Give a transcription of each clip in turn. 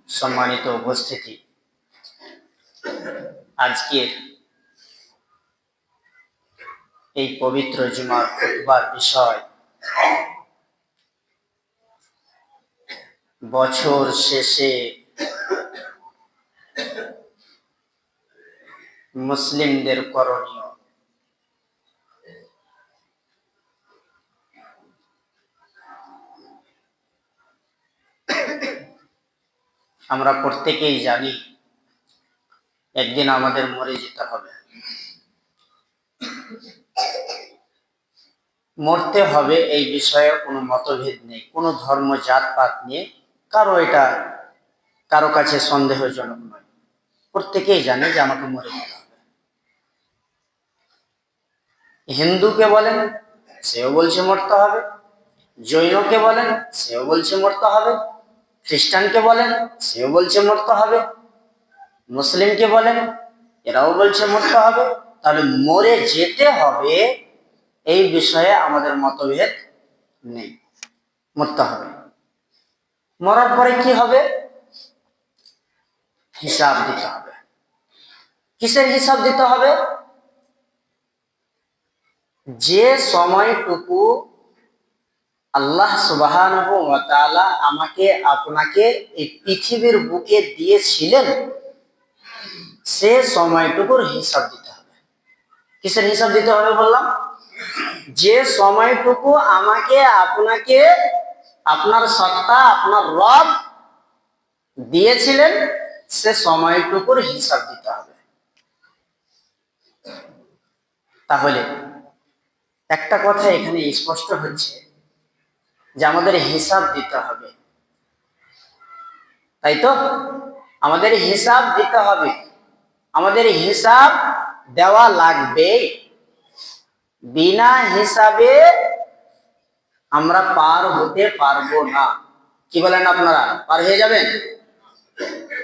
সম্মানিত উপস্থিতি, আজকের এই পবিত্র জুমার খুতবার বিষয় বছর শেষে মুসলিমদের করণীয়। আমরা প্রত্যেকেই জানি একদিন আমাদের মরে যেতে হবে, মরতে হবে এই বিষয়ে কোনো মতভেদ নেই, কোনো ধর্ম জাতপাত নিয়ে কারো কাছে সন্দেহজনক নয়। প্রত্যেকেই জানে যে আমাকে মরে যেতে হবে। হিন্দুকে বলেন, সেও বলছে মরতে হবে। জৈনকে বলেন, সেও বলছে মরতে হবে। খ্রিস্টানকে বলেন, সেও বলছে মরতে হবে। মুসলিমকে বলেন, এরাও বলছে মরতে হবে। তাহলে মরে যেতে হবে এই বিষয়ে আমাদের মতভেদ নেই, মরতে হবে। মরার পরে কি হবে? হিসাব দিতে হবে। কিসের হিসাব দিতে হবে? যে সময়টুকু আল্লাহ সুবহানাহু ওয়া তাআলা আমাকে আপনাকে এই পৃথিবীর বুকে দিয়েছিলেন, সে সময়টুকুর হিসাব দিতে হবে। কিসের হিসাব দিতে হবে বললাম? যে সময়টুকু আমাকে আপনাকে আপনার সত্তা, আপনার রব দিয়েছিলেন, সে সময়টুকুর হিসাব দিতে হবে। তাহলে একটা কথা এখানে স্পষ্ট হচ্ছে যে আমাদের হিসাব দিতে হবে, তাই তো? আমাদের হিসাব দিতে হবে, আমাদের হিসাব দেওয়া লাগবে। বিনা হিসাবে আমরা পার হতে পারবো না। কি বলেন আপনারা? পার হয়ে যাবেন?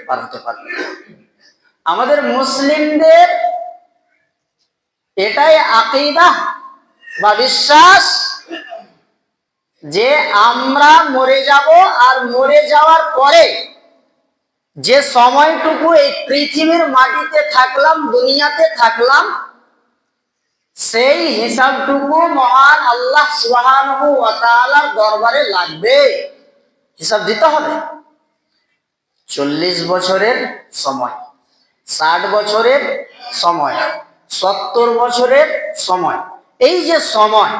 পার হতে পারবেন না। আমাদের মুসলিমদের এটাই আকীদা বা বিশ্বাস যে আমরা মরে যাব, আর মরে যাওয়ার পরে যে সময়টুকু এই পৃথিবীর মাটিতে থাকলাম, দুনিয়াতে থাকলাম, সেই হিসাবটুকু মহান আল্লাহ সুবহানাহু ওয়া তাআলার দরবারে লাগবে। হিসাব দিতে হবে। 40 বছরের সময়, 60 বছরের সময়, 70 বছরের সময়, এই যে সময়,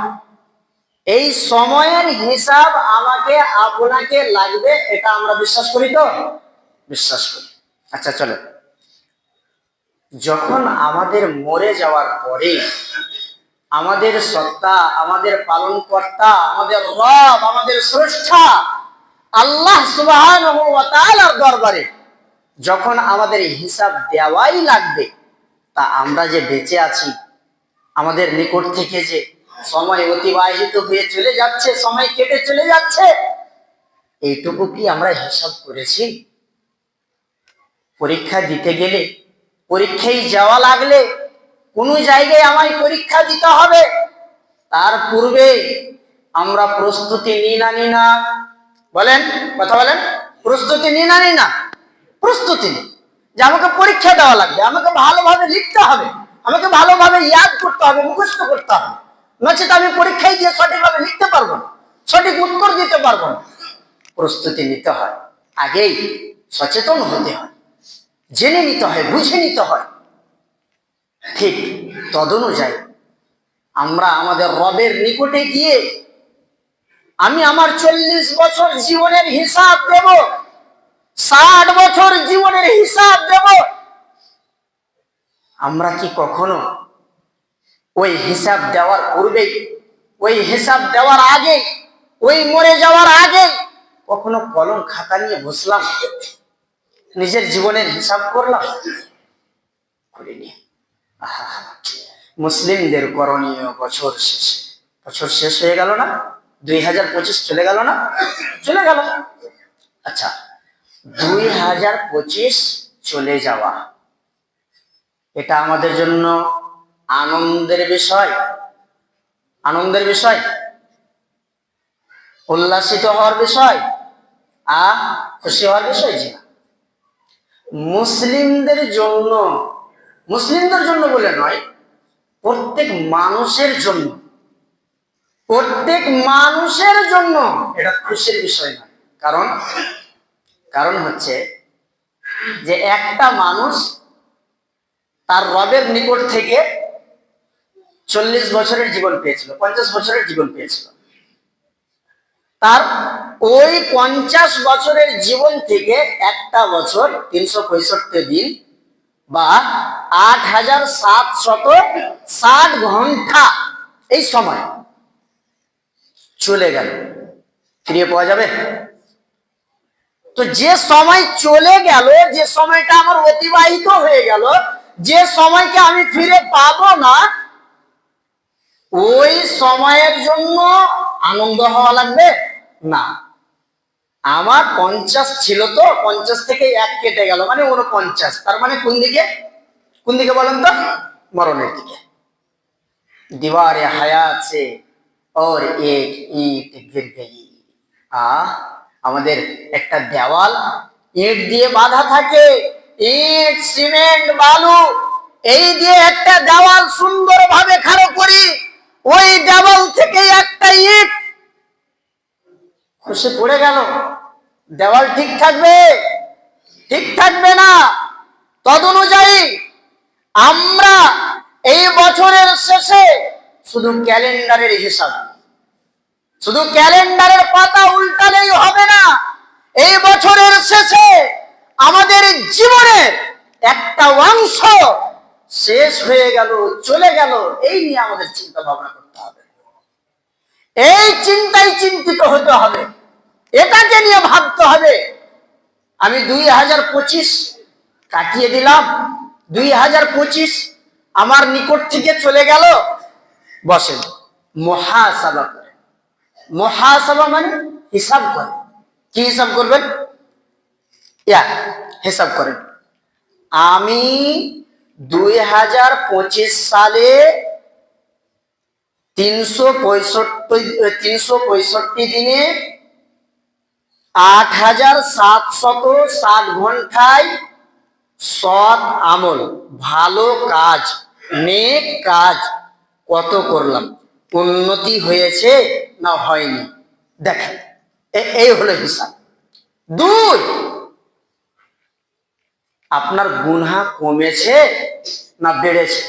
এই সময়ের হিসাব আমাকে আপনাকে লাগবে। এটা আমরা বিশ্বাস করি তো? বিশ্বাস করি। আচ্ছা চলো, যখন আমাদের মরে যাওয়ার পরে আমাদের সত্তা, আমাদের পালনকর্তা, আমাদের রব, আমাদের স্রষ্টা আল্লাহ সুবহানাহু ওয়া তাআলার দরবারে যখন আমাদের হিসাব দেওয়াই লাগবে, তা আমরা যে বেঁচে আছি, আমাদের নিকট থেকে যে সময় অতিবাহিত হয়ে চলে যাচ্ছে, সময় কেটে চলে যাচ্ছে, এইটুকু কি আমরা হিসাব করেছি? পরীক্ষা দিতে গেলে, পরীক্ষায় যাওয়া লাগলে, কোনো জায়গায় আমায় পরীক্ষা দিতে হবে, তার পূর্বে আমরা প্রস্তুতি নিই না? বলেন, কথা বলেন। প্রস্তুতি নিই না? প্রস্তুতি নিই যে আমাকে পরীক্ষা দেওয়া লাগবে, আমাকে ভালোভাবে লিখতে হবে, আমাকে ভালোভাবে ইয়াদ করতে হবে, মুখস্থ করতে হবে। নচেত আমি পরীক্ষায় গিয়ে সঠিকভাবে লিখতে পারবো না, সঠিক উত্তর দিতে পারবো না। প্রস্তুতি নিতে হয়, আগেই সচেতন হতে হয়, জেনে নিতে হয়, বুঝে নিতে হয়। ঠিক তদনুযায়ী আমরা আমাদের রবের নিকটে গিয়ে আমি আমার 40 বছর জীবনের হিসাব দেব, 60 বছর জীবনের হিসাব দেব। আমরা কি কখনো ওই হিসাব দেওয়ার পূর্বে, ওই হিসাব দেওয়ার আগে, ওই মরে যাওয়ার আগে কখনো কলম খাতা নিয়ে বসলাম, নিজের জীবনের হিসাব করলাম? করিনি। মুসলিমদের করণীয় বছর শেষে, বছর শেষ হয়ে গেল না? 2025 চলে গেল না? চলে গেল। আচ্ছা, 2025 চলে যাওয়া, এটা আমাদের জন্য আনন্দের বিষয়? আনন্দের বিষয়, উল্লাসিত হওয়ার বিষয়, খুশি হওয়ার বিষয়? জি না। মুসলিমদের জন্য, মুসলিমদের জন্য বলে নয়, প্রত্যেক মানুষের জন্য, প্রত্যেক মানুষের জন্য এটা খুশির বিষয় নয়। কারণ কারণ হচ্ছে যে একটা মানুষ তার রবের নিকট থেকে 40 বছরের জীবন পেয়েছিল, 50 বছরের জীবন পেয়েছিল। তার ওই 50 বছরের জীবন থেকে একটা বছর 365 দিন বা 8760 ঘন্টা এই সময় চলে গেল, ফিরিয়ে পাওয়া যাবে? তো যে সময় চলে গেল, যে সময়টা আমার অতিবাহিত হয়ে গেল, যে সময়কে আমি ফিরে পাবো না, ওই সময়ের জন্য আনন্দ হওয়া লাগবে না। আমার 50 ছিল, তো 50 থেকে 1 কেটে গেল মানে 49, তার মানে কোন দিকে, কোন দিকে বলেন তো? মরণের দিকে। दीवार हयात से और एक ईंट गिर गई। আমাদের একটা দেওয়াল ইট দিয়ে বাঁধা থাকে, ইট সিমেন্ট বালু এই দিয়ে একটা দেওয়াল সুন্দরভাবে খাড়া করি, ওই দেওয়াল থেকে একটা ইট খসে পড়ে গেল, দেওয়াল ঠিক থাকবে? ঠিক থাকবে না। তদনুযায়ী আমরা এই বছরের শেষে শুধু ক্যালেন্ডারের হিসাব, শুধু ক্যালেন্ডারের পাতা উল্টালেই হবে না। এই বছরের শেষে আমাদের জীবনের একটা অংশ শেষ হয়ে গেল, চলে গেল, এই নিয়ে আমাদের চিন্তা ভাবনা করতে হবে। এই চিন্তায় চিন্তিত হতে হবে, এটাকে নিয়ে ভাবতে হবে। আমি 2025 কাটিয়ে দিলাম, 2025 আমার নিকট থেকে চলে গেল। বসেন, মুহাসাবা করেন। মুহাসাবা মানে হিসাব করেন। কি হিসাব করবেন? হিসাব করেন। আমি 2025 সালে 365 দিনে 8760 ঘন্টায় সৎ আমল, ভালো কাজ, নেক কাজ কত করলাম, উন্নতি হয়েছে না হয়নি, দেখেন। এই হলো হিসাব। 2, আপনার গুনাহ কমেছে না বেড়েছে?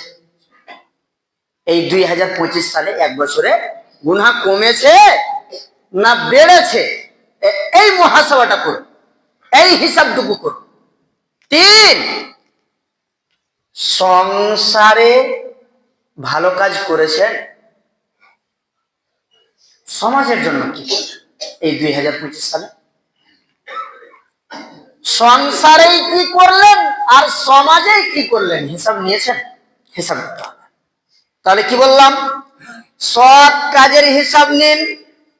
এই 2025 সালে, 1 বছরে গুনাহ কমেছে না বেড়েছে? এই মুহাসাবাটা করুন, এই হিসাবটুকু করুন। 3, সংসারে ভালো কাজ করেছেন? সমাজের জন্য কি এই 2025 সালে? সংসারেই কি করলেন আর সমাজেই কি করলেন, হিসাব নিয়েছেন? হিসাব করতে হবে। তাহলে কি বললাম? সৎ কাজের হিসাব নিন,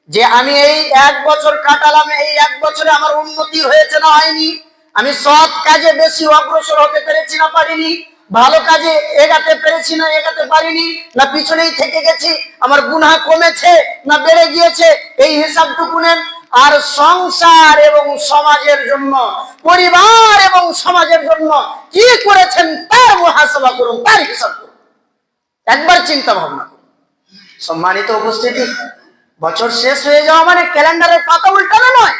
যে আমি এই 1 বছর কাটালাম, এই 1 বছরে আমার উন্নতি হয়েছে না হয়নি, আমি সৎ কাজে বেশি অগ্রসর হতে পেরেছি না পারিনি, ভালো কাজে এগাতে পেরেছি না এগাতে পারিনি, না পিছনেই থেকে গেছি, আমার গুনাহ কমেছে না বেড়ে গিয়েছে, এই হিসাবটুকু নেন। আর সংসার এবং সমাজের জন্য, পরিবার এবং সমাজের জন্য কি করেছেন তার মুহাসাবা করুন, তার হিসাব করুন। একবার চিন্তা ভাবনা করুন। সম্মানিত উপস্থিতি, বছর শেষ হয়ে যাওয়া মানে ক্যালেন্ডারের পাতা উল্টানো নয়,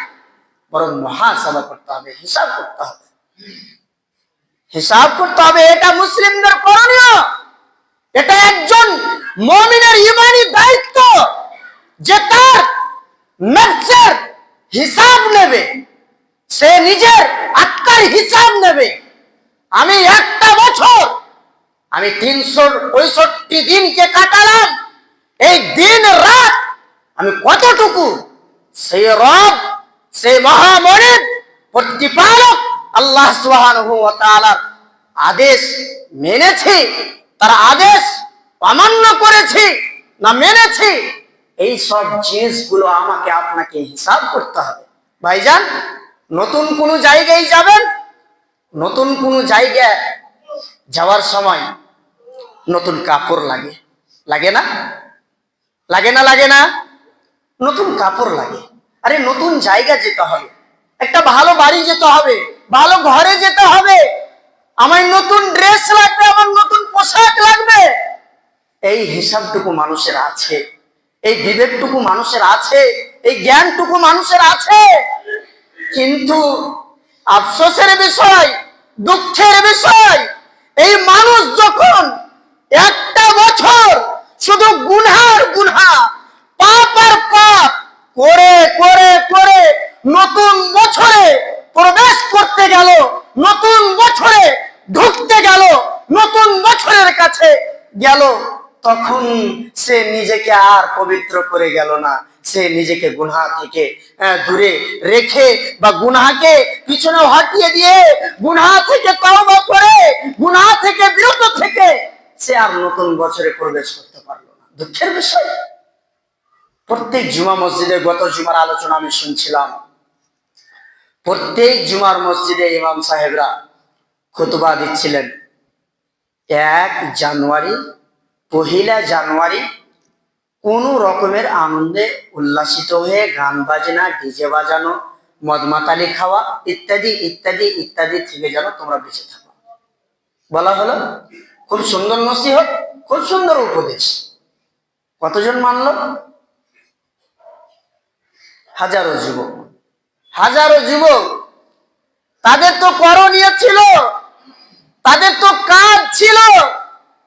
বরং মুহাসাবা করতে হবে, হিসাব করতে হবে, হিসাব করতে হবে। এটা মুসলিমদের করণীয়, এটা একজন মুমিনের ঈমানি দায়িত্ব, যে তার নফসের হিসাব নেবে, সে নিজের আত্মার হিসাব নেবে। আমি একটা বছর, আমি 365 দিনকে কাটালাম, এই দিন রাত আমি কতটুকু সেই রব, সেই মহামনিব প্রতিপালক আল্লাহ সুবহানাহু ওয়া তাআলার আদেশ মেনেছি, তার আদেশ অমান্য করেছি না মেনেছি, এই সব জিনিসগুলো আমাকে আপনাকে হিসাব করতে হবে। ভাইজান, নতুন কোনো জায়গায় যাবেন, নতুন কোনো জায়গায় যাওয়ার সময় নতুন কাপড় লাগে, লাগে না? লাগে না? লাগে না? নতুন কাপড় লাগে। আরে নতুন জায়গা যেতে হবে, একটা ভালো বাড়ি যেতে হবে, ভালো ঘরে যেতে হবে, আমার নতুন ড্রেস লাগবে, আমার নতুন পোশাক লাগবে। এই হিসাবটুকু মানুষের আছে, এই বিবেকটুকু মানুষের আছে, এই জ্ঞানটুকু মানুষের আছে। কিন্তু আফসোসের বিষয়, দুঃখের বিষয়, এই মানুষ যখন একটা বছর শুধু গুনহার গুনহা, পাপ আর পাপ করে করে করে নতুন বছরে প্রবেশ করতে গেল, নতুন বছরে ঢুকতে গেল, নতুন বছরের কাছে গেল, তখন সে নিজেকে আর পবিত্র করে গেল না। সে নিজেকে গুনাহ থেকে দূরে রেখে বা গুনাহকে পিছনে হটিয়ে দিয়ে গুনাহ থেকে তওবা করে, গুনাহ থেকে বিরত থেকে সে আর নতুন বছরে প্রবেশ করতে পারলো না। দুঃখের বিষয়। প্রত্যেক জুমা মসজিদে, গত জুমার আলোচনা আমি শুনছিলাম, প্রত্যেক জুমার মসজিদে ইমাম সাহেবরা খুতবা দিচ্ছিলেন। 1 জানুয়ারি, 1 জানুয়ারি কোন রকমের আনন্দে উল্লাসিত হয়ে গান বাজনা, ডিজে বাজানো, মদ মাতালি খাওয়া ইত্যাদি ইত্যাদি ইত্যাদি থেকে যেন তোমরা বেঁচে থাকো বলা হলো। খুব সুন্দর নসিহত, খুব সুন্দর উপদেশ। কতজন মানলো? হাজারো যুবক, হাজারো যুবক। তাদের তো করণীয় ছিল, তাদের তো কাজ ছিল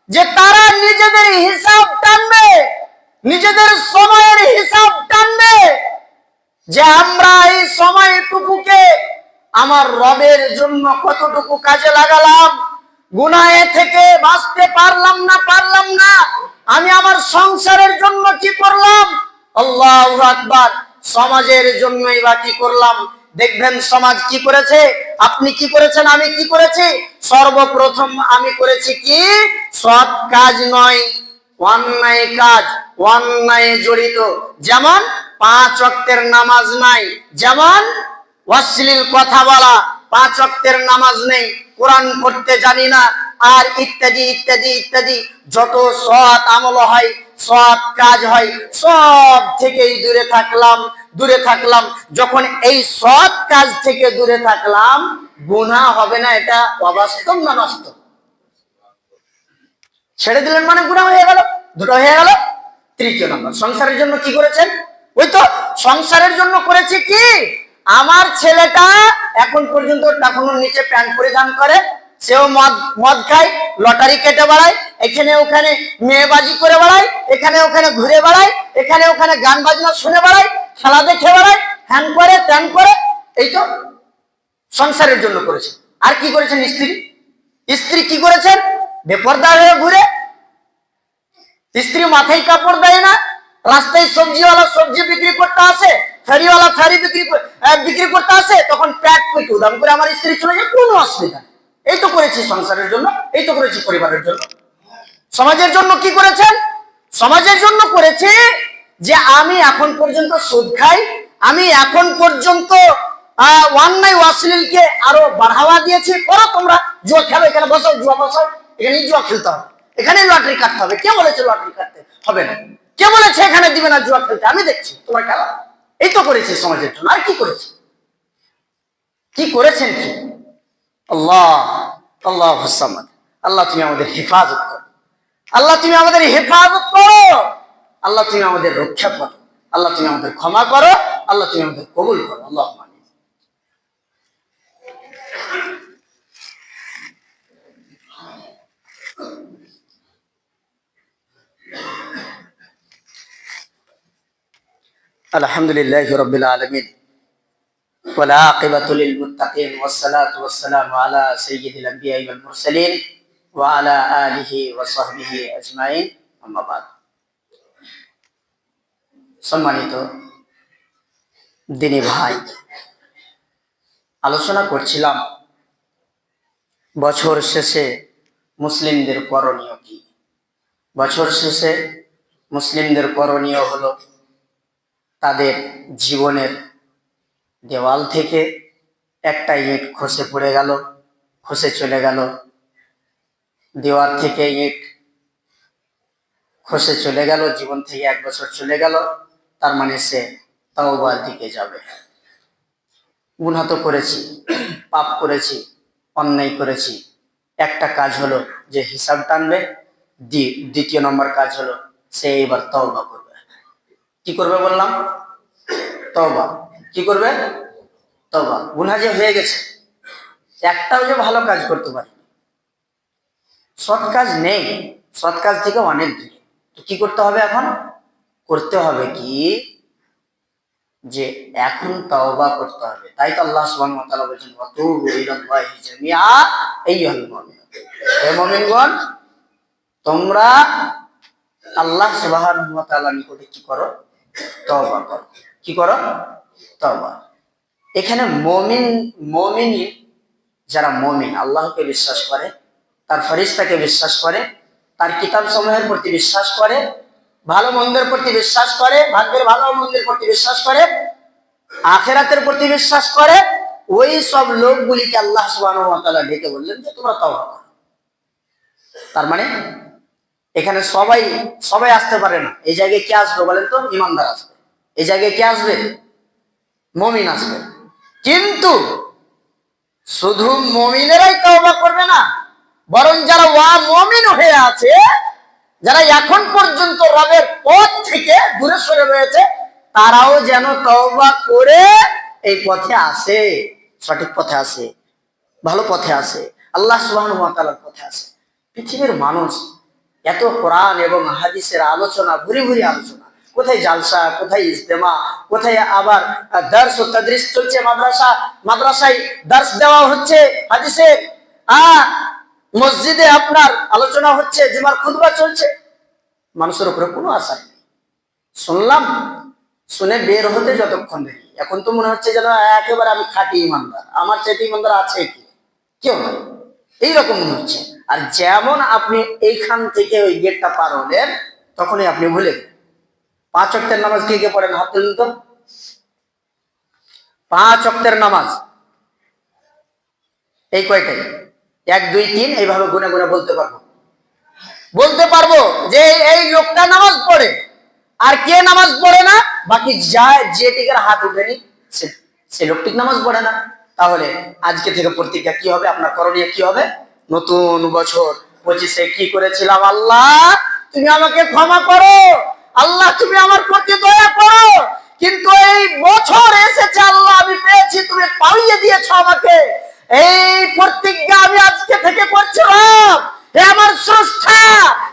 যে তারা নিজেদের হিসাব টানবে, নিজেদের সময়ের হিসাব টানবে, যে আমরা এই সময়টুকুকে আমার রবের জন্য কতটুকু কাজে লাগালাম, গুনাহে থেকে বাঁচতে পারলাম না, আমি আমার সংসারের জন্য কি করলাম, আল্লাহু আকবার, সমাজের জন্যই বা কি করলাম। দেখবেন সমাজ কি করেছে, আপনি কি করেছেন, আমি কি করেছি। সর্বপ্রথম আমি করেছি কি, সৎ কাজ নয়, অন্যায় কাজ, অন্যায় জড়িত। যেমন 5 ওয়াক্তের নামাজ নাই, যেমন অশ্লীল কথা বলা, 5 ওয়াক্তের নামাজ নেই, কোরআন পড়তে জানি না, আর ইত্যাদি ইত্যাদি ইত্যাদি যত সৎ আমল হয়, সৎ কাজ হয়, সব থেকেই দূরে থাকলাম, দূরে থাকলাম। যখন এই সৎ কাজ থেকে দূরে থাকলাম, গুনাহ হবে না, এটা অবাস্তব না বাস্তব? ছেড়ে দিলেন মানে গুনাহ হয়ে গেল, দুটো হয়ে গেল। তৃতীয় নম্বর, সংসারের জন্য কি করেছেন? ওই তো সংসারের জন্য করেছি কি, আমার ছেলেটা এখন পর্যন্ত টাকুনোর নিচে প্যান্ট পরিধান করে, সেও মদ খায়, লটারি কেটে বেড়ায়, এখানে ওখানে মেয়েবাজি করে বেড়ায়, এখানে ওখানে ঘুরে বেড়ায়, এখানে ওখানে গান বাজনা শুনে বেড়ায়, খেলা দেখে বেড়ায়, হ্যান করে ত্যান করে। এই তো সংসারের জন্য করেছে। আর কি করেছেন? স্ত্রী কি করেছেন? বেপরদা হয়ে ঘুরে, স্ত্রী মাথায় কাপড় দেয় না, রাস্তায় সবজিওয়ালা সবজি বিক্রি করতে আসে, ফেরিওয়ালা ফেরি বিক্রি করতে আসে, তখন প্যাক করে উদাম করে আমার স্ত্রী চলে যায়, কোনো অসুবিধা। এই তো করেছি সংসারের জন্য, এই তো করেছি পরিবারের জন্য। সমাজের জন্য কি করেছেন? সমাজের জন্য করেছে যে আমি এখন পর্যন্ত সুদ খাই, আমি এখন পর্যন্ত অন্যায় অশ্লীলকে আরো বাড়াওয়া দিয়েছি। করো তোমরা, জুয়া খেলো, এখানে বসো, জুয়া বসাও, এখানে জুয়া খেলতে হবে, এখানে লটারি কাটতে হবে। কে বলেছে লটারি কাটতে হবে না? কে বলেছে এখানে দিবে না জুয়া খেলতে? আমি দেখছি তোমার খেলা। এই তো করেছি সমাজের জন্য। আর কি করেছি? কি করেছেন? কি? আল্লাহ, আল্লাহ সামাদ। আল্লাহ তুমি আমাদের হেফাজত করো, আল্লাহ তুমি আমাদের হেফাজত করো, আল্লাহ তুমি আমাদের রক্ষা করো, আল্লাহ তুমি আমাদের ক্ষমা করো, আল্লাহ তুমি আমাদের কবুল করো। আল্লাহ আলহামদুলিল্লাহি রাব্বিল আলামিন ওয়াল আকিবাতু লিল মুত্তাকিন ওয়াস সালাতু ওয়াস সালামু আলা সাইয়্যিদিল আমবিয়া ওয়াল মুরসালিন ওয়া আলা আলিহি ওয়া সাহবিহি আজমাইন, আম্মা বাদ। সম্মানিত দিনী ভাই, আলোচনা করছিলাম বছর শেষে মুসলিমদের করণীয় কি। বছর শেষে মুসলিমদের করণীয় হলো তাদের জীবনের দেওয়াল থেকে একটা ইট খসে পড়ে গেল, খসে চলে গেল, দেওয়াল থেকে ইট খসে চলে গেল, জীবন থেকে 1 বছর চলে গেল, তার মানে সে তাওবার দিকে যাবে। গুনাহ তো করেছি, পাপ করেছি, অন্যায় করেছি, একটা কাজ হলো যে হিসাব টানবে, দ্বিতীয় নম্বর কাজ হলো সে এবার তওবা করবে। কি করবে বললাম? তওবা। কি করবে? তওবা। গুনাহ যে হয়ে গেছে, একটাও যে ভালো কাজ করতে পারে, সৎ কাজ নেই, সৎ কাজ থেকে অনেক দূরে। তো কি করতে হবে এখন? করতে হবে কি যে এখন তওবা করতে হবে। তাই তো আল্লাহ সুবহানাহু ওয়া তাআলা বলেছেন ওয়াতুবু ইলাল্লাহি জামিআ আইয়ুহাল মুমিনুন, হে মুমিনগণ তোমরা আল্লাহ সুবহানাহু ওয়া তাআলার নিকটে কি করো? তওবা করো। কি করো? তওবা। এখানে মুমিন যারা মুমিন, আল্লাহকে বিশ্বাস করে, তার ফেরেশতাকে বিশ্বাস করে, তার কিতাব সমূহের প্রতি বিশ্বাস করে, ভালো মন্দের প্রতি বিশ্বাস করে, ভাগ্যের ভালো মন্দের প্রতি বিশ্বাস করে, আখিরাতের প্রতি বিশ্বাস করে, ওই সব লোকগুলিকে আল্লাহ সুবহানাহু ওয়া তাআলা ডেকে বললেন যে তোমরা তওবা করো। তার মানে এখানে সবাই আসতে পারে না। এই জায়গায় কে আসবে বলেন তো? ইমানদার আসবে। এই জায়গায় কে আসবে? মুমিন আসবে। কিন্তু শুধু মুমিনেরাই তওবা করবে না, বরং যারা মুমিন হয়ে আছে, যারা এখন পর্যন্ত রবের পথ থেকে দূরে সরে রয়েছে, তারাও যেন তওবা করে এই পথে আসে, সঠিক পথে আসে, ভালো পথে আসে, আল্লাহ সুবহানাহু ওয়া তাআলার পথে আসে। পৃথিবীর মানুষ এত কোরআন এবং হাদিসের আলোচনা, ভুরি ভুরি আলোচনা, কোথায় জালসা, কোথায় ইজতেমা, কোথায় আবার দার্স ও তাদরিস চলছে, মাদ্রাসায় দার্স দেওয়া হচ্ছে হাদিসের, মসজিদে আপনার আলোচনা হচ্ছে, জুমার খুতবা চলছে, মানুষের উপরে কোনো আশা নেই। শুনলাম, শুনে বের হতে যতক্ষণ দেখি, এখন তো মনে হচ্ছে যেন একেবারে আমি খাঁটি ইমানদার, আমার চাইতে ইমানদার আছে কি? কেউ নয়, এইরকম মনে হচ্ছে। আর যেমন আপনি এইখান থেকে ওই গেটটা পার হলেন, তখনই আপনি ভুলে গেলেন। 5 ওয়াক্তের নামাজ কে কে পড়েন? হাত তুলুন তো। 5 ওয়াক্তের নামাজ এই কয়টাই? 1 2 3 এইভাবে গুনে গুনে বলতে পারবো যে এই লোকটা নামাজ পড়ে, আর কে নামাজ পড়ে না? বাকি যে টিকের হাত উঠেনি সে লোকটি নামাজ পড়ে না। তাহলে আজকে থেকে প্রতিজ্ঞা কি হবে? আপনার করণীয় কি হবে? নতুন বছর 25-এ কি করেছিলাম? আল্লাহ তুমি আমাকে ক্ষমা করো, আল্লাহ তুমি আমার প্রতি দয়া করো, কিন্তু এই বছর এসেছে আল্লাহ, আমি পেয়েছি, তুমি পাইয়ে দিয়েছো আমাকে, এই প্রতিজ্ঞা আমি আজকে থেকে করছি। রব, হে আমার স্রষ্টা,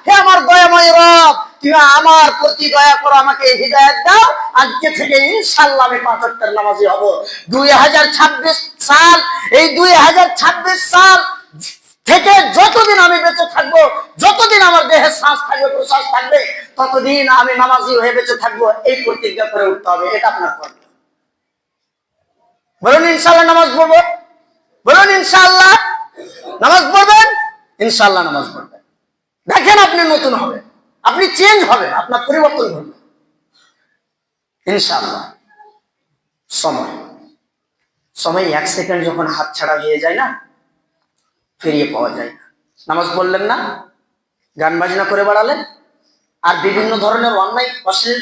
হে আমার দয়াময় রব, তুমি আমার প্রতি দয়া করো, আমাকে হিদায়াত দাও। আজকে থেকে ইনশাআল্লাহ আমি 5 ওয়াক্তের নামাজি হব। 2026 সাল, এই 2026 সাল থেকে যতদিন আমি বেঁচে থাকবো, যতদিন আমার দেহে শ্বাস থাকবে, প্রশ্বাস থাকবে, ততদিন আমি নামাজি হয়ে বেঁচে থাকবো, এই প্রতিজ্ঞা করে উঠতে হবে। এটা আপনার কর্ম। বলুন ইনশাআল্লাহ নামাজ পড়বো, বলুন ইনশাআল্লাহ নামাজ পড়বেন, ইনশাআল্লাহ নামাজ পড়বেন। দেখেন আপনি নতুন হবে, আপনি চেঞ্জ হবে, আপনার পরিবর্তন হবে ইনশাআল্লাহ। সময় 1 সেকেন্ড যখন হাত ছাড়া হয়ে যায় না, ফিরিয়ে পাওয়া যায় না। নামাজ পড়লেন না, গান বাজনা করে বেড়ালেন, আর বিভিন্ন ধরনের অন্যায় অশ্লীল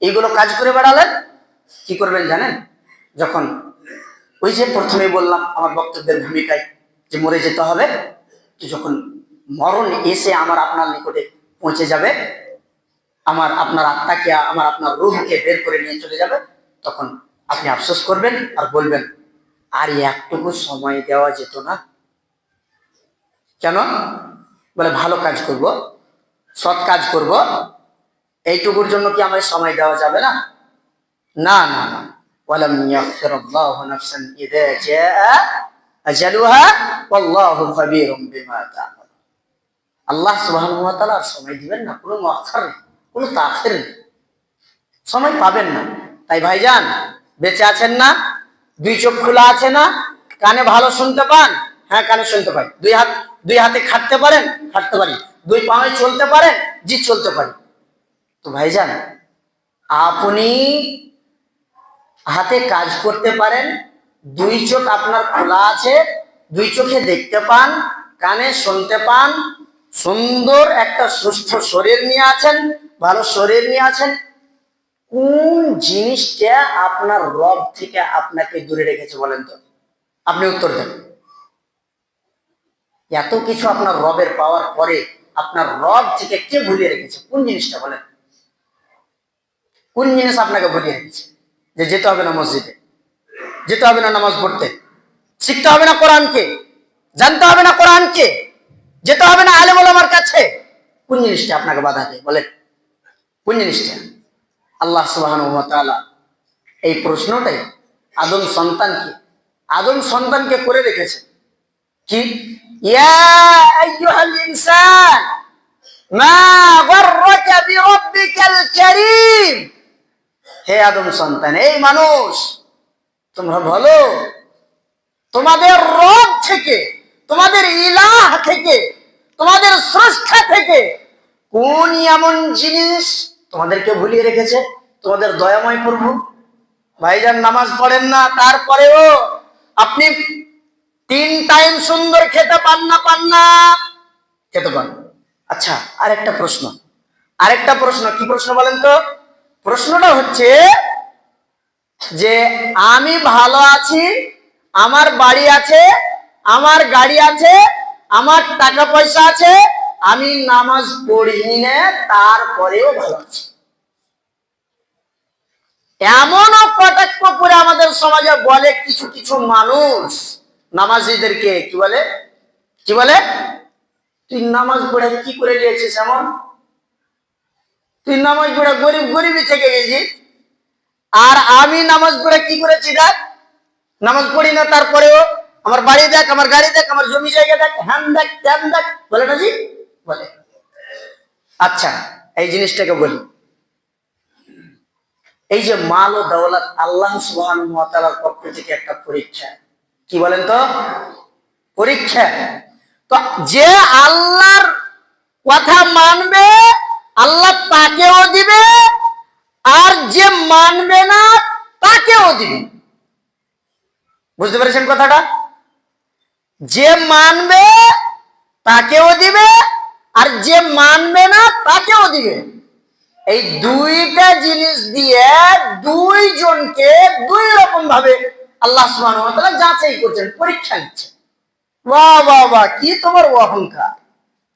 এইগুলো কাজ করে বেড়ালেন, কি করবেন জানেন? যখন ওই যে প্রথমেই বললাম আমার বক্তব্যের ভূমিকায় যে মরে যেতে হবে, তো যখন মরণ এসে আমার আপনার নিকটে পৌঁছে যাবে, আমার আপনার আত্মাকে, আমার আপনার রূহকে বের করে নিয়ে চলে যাবে, তখন আপনি আফসোস করবেন আর বলবেন আর একটুকু সময় দেওয়া যেত না? কেন? বলে ভালো কাজ করব, সৎ কাজ করব, এইটুকুর জন্য কি আমার সময় দেওয়া যাবে না? না না না, ওয়ালাম ইয়াগফিরুল্লাহু নাফসান ইযা জাআ আজালুহা ওয়াল্লাহু খাবীরুম বিমা তা'মালুন। আল্লাহ সুবহানাহু ওয়া তাআলা সময় দিবেন না, কোনো মুআক্খার নেই, কোনো তাখির নেই, সময় পাবেন না। তাই ভাইজান, বেঁচে আছেন না? 2 চোখ খোলা আছে না? কানে ভালো শুনতে পান? হ্যাঁ, কানে শুনতে পাই। 2 হাতে খাটতে পারেন? খাটতে পারি। 2 পায়ে চলতে পারেন? জি, চলতে পারি। তো ভাইজান, আপনি হাতে কাজ করতে পারেন, 2 চোখ আপনার খোলা আছে, 2 চোখে দেখতে পান, কানে শুনতে পান, সুন্দর একটা সুস্থ শরীর নিয়ে আছেন, ভালো শরীর নিয়ে আছেন। কোন জিনিসটা আপনার রব থেকে আপনাকে দূরে রেখেছে বলেন তো? আপনি উত্তর দেন। এত কিছু আপনার রবের পাওয়ার পরে আপনার রব থেকে কে ভুলিয়ে রেখেছে? কোন জিনিসটা বলেন? কোন জিনিস আপনাকে ভুলিয়ে রেখেছে যে যেতে হবে না মসজিদে, যেতে হবে না নামাজ পড়তে, শিখতে হবে না কোরআনকে, জানতে হবে না কোরআনকে, যেতে হবে না আলেম ওলামার কাছে? কোন জিনিসটা আপনাকে বাধা দেয় বলেন? কোন জিনিসটা? আল্লাহ সুবহানাহু ওয়া তাআলা এই প্রশ্নটাই আদম সন্তানকে করে রেখেছে কি? ইয়া আইয়ুহাল ইনসান মা গররাকা বিরাব্বিকাল কারীম। হে আদম সন্তান, এই মানুষ, তোমরা বলো তোমাদের রব থেকে, তোমাদের ইলাহ থেকে, তোমাদের স্রষ্টা থেকে কোন এমন জিনিস তোমাদেরকে ভুলিয়ে রেখেছে? তোমাদের দয়াময় প্রভু। ভাইজান নামাজ পড়েন না, তারপরেও আপনি 3 টাইম সুন্দর খেতে পান না? খেতে পান। আচ্ছা, আরেকটা প্রশ্ন, কি প্রশ্ন বলেন তো? প্রশ্নটা হচ্ছে যে আমি ভালো আছি, আমার বাড়ি আছে, আমার গাড়ি আছে, আমার টাকা পয়সা আছে, আমি নামাজ পড়ি না, তারপরেও ভালো আছি। এমনও কটাক্ষ করে আমাদের সমাজে বলে কিছু কিছু মানুষ নামাজীদেরকে, কি বলে? তুই নামাজ পড়ে কি করে নিয়েছিস? এমন তুই নামাজ পড়ে গরিবই থেকে গেছিস, আর আমি নামাজ পড়ে কি করেছি? দেখ, নামাজ পড়ি না, তারপরেও আমার বাড়ি দেখ, আমার গাড়ি দেখ, আমার জমি জায়গা দেখ, হ্যান দেখ, ত্যান দেখ, বলে না জি? বলে। আচ্ছা, এই জিনিসটাকে বলি, এই যে মাল ও দৌলত আল্লাহ সুবহানাহু ওয়া তাআলার পক্ষ থেকে একটা পরীক্ষা। কি বলেন তো? পরীক্ষা। তো যে আল্লাহর কথা মানবে আল্লাহ তাকেও দিবে, আর যে মানবে না তাকেও দিবে। বুঝতে পেরেছেন কথাটা? যে মানবে তাকেও দিবে, আর যে মানবে না তাকেও দিবে। এই দুইটা জিনিস দিয়ে দুইজনকে দুই রকম ভাবে আল্লাহ সুবহানাহু ওয়া তাআলা যাচাই করছেন, পরীক্ষা নিচ্ছেন। বাহ বাহ বাহ, কি তোমার অহংকার!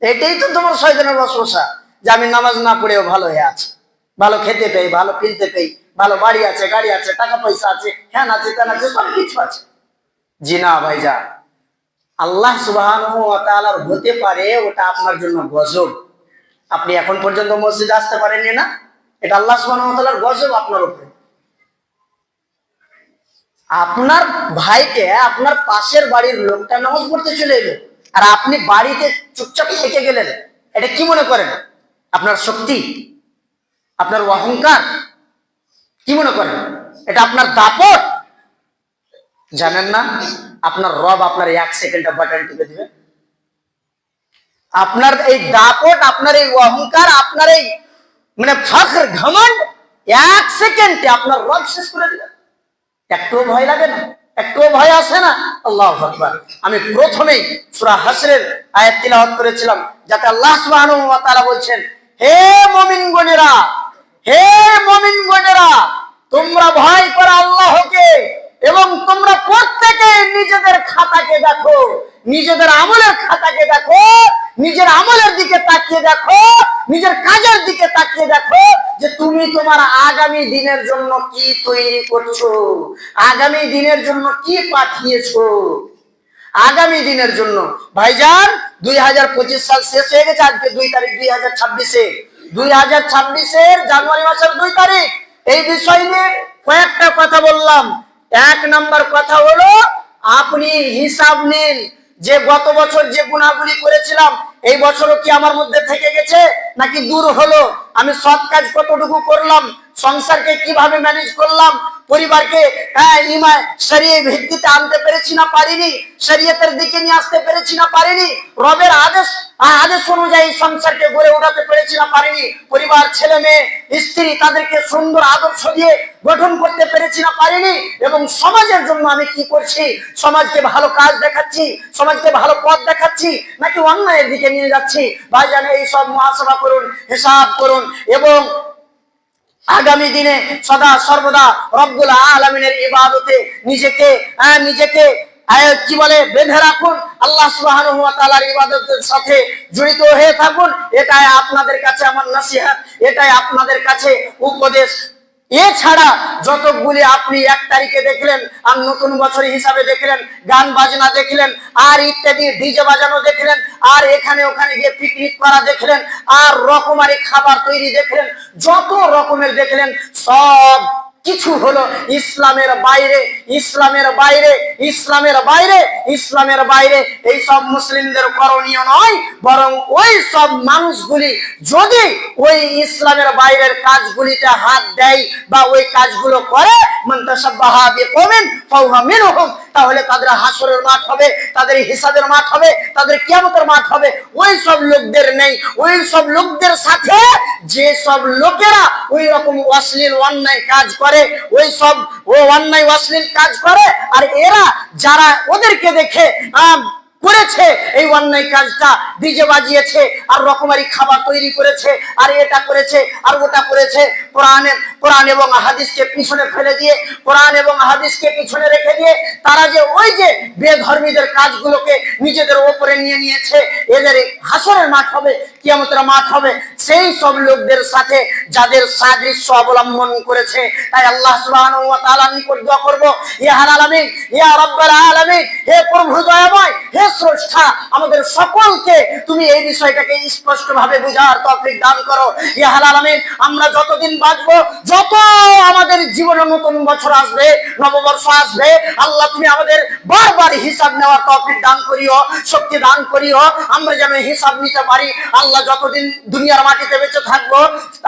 এটাই তো তোমার শয়তানের ওয়াসওয়াসা যে আমি নামাজ না পড়েও ভালো হয়ে আছি, ভালো খেতে পেয়ে, ভালো কিনতে পেয়ে, ভালো বাড়ি আছে, গাড়ি আছে, টাকা পয়সা আছে, হ্যান আছে, ত্যান আছে, সব কিছু আছে। জি না ভাইজান, আল্লাহ সুবহানাহু ওয়া তাআলার হতে পারে ওটা আপনার জন্য গজব। আপনি এখন পর্যন্ত মসজিদে আসতে পারেননি না, এটা আল্লাহ সুবহানাহু ওয়া তাআলার গজব আপনার উপরে। আপনার ভাইকে, আপনার পাশের বাড়ির লোকটা নামাজ পড়তে চলে এলো, আর আপনি বাড়িতে চুপচাপ থেকে গেলেন। এটা কি মনে করেন? আপনার শক্তি? আপনার অহংকার? কি মনে করেন? এটা আপনার দাপট? জানেন না আপনার রব আপনার 1 সেকেন্ডে বাটন টিপে দিবে? আপনার এই দাপট, আপনার এই অহংকার, আপনার এই ফখর, ঘমন্ড 1 সেকেন্ডে আপনার রব শেষ করে দিবে। একটুও ভয় লাগে না? একটুও ভয় আসে না? আল্লাহু আকবার। আমি প্রথমেই সূরা হাশরের আয়াত তিলাওয়াত করেছিলাম, যাতে আল্লাহ সুবহানাহু ওয়া তাআলা বলছেন, হে মুমিনগণেরা, হে মুমিনগণেরা, তোমরা ভয় করো আল্লাহকে, এবং তোমরা প্রত্যেকে নিজেদের খাতাকে দেখো, নিজেদের আমলের খাতাকে দেখো, নিজের আমলের দিকে তাকিয়ে দেখো, নিজের কাজের দিকে তাকিয়ে দেখো যে তুমি তোমার আগামী দিনের জন্য কি তৈরি করছো, আগামী দিনের জন্য কি পাঠিয়েছো। আগামী দিনের জন্য ভাইজান 2025 সাল শেষ হয়ে গেছে, আজকে 2 তারিখ 2026-এর জানুয়ারি মাসের 2 তারিখ। এই বিষয় নিয়ে কয়েকটা কথা বললাম। 1 নাম্বার কথা হলো, আপনি হিসাব নিন যে গত বছর যে গুনাহগুলি করেছিলাম এই বছরও কি আমার মধ্যে থেকে গেছে নাকি দূর হলো? আমি সৎ কাজ কতটুকু করলাম, সংসারকে কিভাবে ম্যানেজ করলাম, পরিবারকে ইমান শরীয়তের ভিত্তিতে আনতে পেরেছি না পারিনি, শরীয়তের দিকে নিয়ে আসতে পেরেছি না পারিনি, রবের আদেশ অনুযায়ী সংসারকে গড়ে ওঠাতে পেরেছি না পারিনি, পরিবার, ছেলে মেয়ে, স্ত্রী, তাদেরকে সুন্দর আদর্শ দিয়ে গঠন করতে পেরেছি না পারিনি, এবং সমাজের জন্য আমি কি করছি, সমাজকে ভালো কাজ দেখাচ্ছি, সমাজকে ভালো পথ দেখাচ্ছি নাকি অন্যায়ের দিকে নিয়ে যাচ্ছি। ভাইজান, এই সব মুহাসাবা করুন, হিসাব করুন, এবং আগামী দিনে সদা সর্বদা রব্বুল আলামিনের ইবাদতে নিজেকে কি বলে বেঁধে রাখুন, আল্লাহ সুবহানাহু ওয়া তাআলার ইবাদতের সাথে জড়িত হয়ে থাকুন। এটাই আপনাদের কাছে আমার নসিহত, এটাই আপনাদের কাছে উপদেশ। এছাড়া যতগুলি আপনি 1 তারিখে দেখলেন আর নতুন বছর হিসাবে দেখলেন, গান বাজনা দেখলেন, আর ইত্যাদি ডিজে বাজানো দেখলেন, আর এখানে ওখানে গিয়ে পিকনিক করা দেখলেন, আর রকমারি খাবার তৈরি দেখলেন, যত রকমের দেখলেন সব কিছু হলো ইসলামের বাইরে, ইসলামের বাইরে, ইসলামের বাইরে, ইসলামের বাইরে। এই সব মুসলিমদের করণীয় নয়, বরং ওই সব মানুষগুলি যদি ওই ইসলামের বাইরের কাজগুলিতে হাত দেয় বা ওই কাজগুলো করে, মান তাশাব্বাহা বিকওমিন ফাহুয়া মিনহুম, তাহলে তাদের হাসরের মাঠ হবে, তাদের হিসাবের মাঠ হবে, তাদের কিয়ামতের মাঠ হবে ওই সব লোকদের নেই। ওই সব লোকদের সাথে যে সব লোকেরা ওই রকম অশ্লীল অন্যায় কাজ করে, ওই সব অন্যায় অশ্লীল কাজ করে, আর এরা যারা ওদেরকে দেখে করেছে এই অন্যায় কাজটা, ডিজে বাজিয়েছে আর রকমারি খাবার তৈরি করেছে আর এটা করেছে আর ওটা করেছে, কোরআন এবং হাদিসকে পিছনে ফেলে দিয়ে, কোরআন এবং হাদিসকে পিছনে রেখে দিয়ে তারা যে ওই যে বেধর্মীদের কাজগুলোকে নিজেদের উপরে নিয়ে নিয়েছে, এদের হাসরের মাঠ হবে, কিয়ামতের মাঠ হবে সেই সব লোকদের সাথে যাদের সাদৃশ্য অবলম্বন করেছে। তাই আল্লাহ সুবহানাহু ওয়া তাআলার নিকট দোয়া করব, ইয়া আলামিন, ইয়া রাব্বাল আলামিন, হে প্রভু দয়াময়, হে স্রষ্টা, আমাদের সকলকে তুমি এই বিষয়টাকে স্পষ্টভাবে বুঝার তৌফিক দান করো। ইয়া আলামিন, আমরা যতদিন বাঁচবো, যত আমাদের জীবনে নতুন বছর আসবে, নববর্ষ আসবে, আল্লাহ তুমি আমাদের বারবার হিসাব নেওয়ার তৌফিক দান করিও, শক্তি দান করিও, আমরা যেন হিসাব নিতে পারি। আল্লাহ যতদিন দুনিয়ার মাটিতে বেঁচে থাকবো,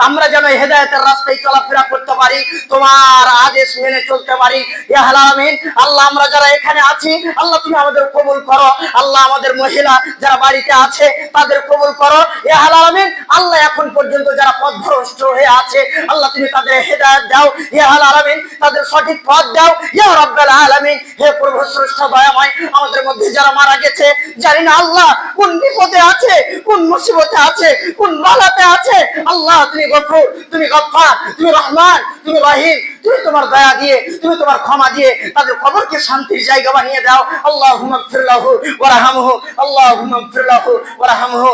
আমরা যেন হেদায়েতের রাস্তায় চলাফেরা করতে পারি, তোমার আদেশ মেনে চলতে পারি। ইয়া আলামিন, আল্লাহ আমরা যারা এখানে আছি, আল্লাহ তুমি আমাদের কবুল করো। আল্লাহ আমাদের মহিলা যারা বাড়িতে আছে তাদের কবুল করো। ইয়া আলামিন, আল্লাহ এখন পর্যন্ত যারা পথভ্রষ্ট হয়ে আছে, আল্লাহ তুমি তাদের হেদায়েত দাও। ইয়া আলামিন, তাদের সঠিক পথ দাও। ইয়া রাব্বাল আলামিন, হে প্রভু স্রষ্টা দয়াময়, আমাদের মধ্যে যারা মারা গেছে, জানি না আল্লাহ কোন বিপদে আছে, কোন মুসিবতে আছে, কোন বালাতে আছে, আল্লাহ তুমি গফুর, তুমি গফফার, তুমি রহমান, তুমি রহিম, তুমি তোমার দয়া দিয়ে, তুমি তোমার ক্ষমা দিয়ে তাদের কবরকে শান্তির জায়গা বানিয়ে দাও। আল্লাহুম্মা গফির লাহু ওয়ারহামহু, আল্লাহুম্মা গফির লাহু ওয়ারহামহু।